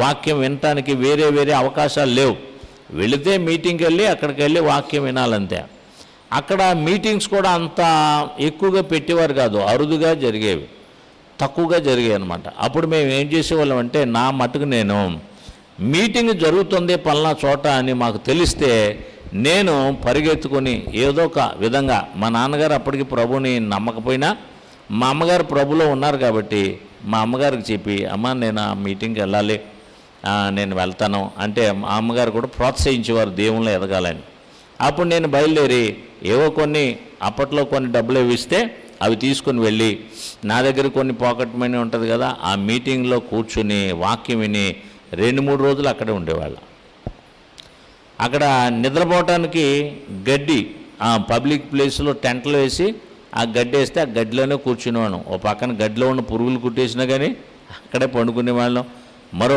వాక్యం వినటానికి వేరే వేరే అవకాశాలు లేవు. వెళితే మీటింగ్కి వెళ్ళి అక్కడికి వెళ్ళి వాక్యం వినాలంతే. అక్కడ మీటింగ్స్ కూడా అంత ఎక్కువగా పెట్టేవారు కాదు, అరుదుగా జరిగేవి, తక్కువగా జరిగాయి అన్నమాట. అప్పుడు మేము ఏం చేసేవాళ్ళం అంటే, నా మటుకు నేను మీటింగ్ జరుగుతుంది పలానా చోట అని మాకు తెలిస్తే నేను పరిగెత్తుకొని ఏదో ఒక విధంగా, మా నాన్నగారు అప్పటికి ప్రభుని నమ్మకపోయినా మా అమ్మగారు ప్రభులో ఉన్నారు కాబట్టి మా అమ్మగారికి చెప్పి, అమ్మ నేను ఆ మీటింగ్కి వెళ్ళాలి, నేను వెళ్తాను అంటే మా అమ్మగారు కూడా ప్రోత్సహించేవారు దేవుళ్ళు ఎదగాలని. అప్పుడు నేను బయలుదేరి ఏవో కొన్ని అప్పట్లో కొన్ని డబ్బులు ఇస్తే అవి తీసుకుని వెళ్ళి, నా దగ్గర కొన్ని పాకెట్ మనీ ఉంటుంది కదా, ఆ మీటింగ్లో కూర్చుని వాక్యం విని 2-3 రోజులు అక్కడే ఉండేవాళ్ళం. అక్కడ నిద్రపోవటానికి గడ్డి పబ్లిక్ ప్లేస్లో టెంట్లు వేసి ఆ గడ్డి వేస్తే ఆ గడ్డిలోనే కూర్చునేవాళ్ళం. ఓ పక్కన గడ్డిలో ఉన్న పురుగులు కుట్టేసినా కానీ అక్కడే పండుకునేవాళ్ళం. మరో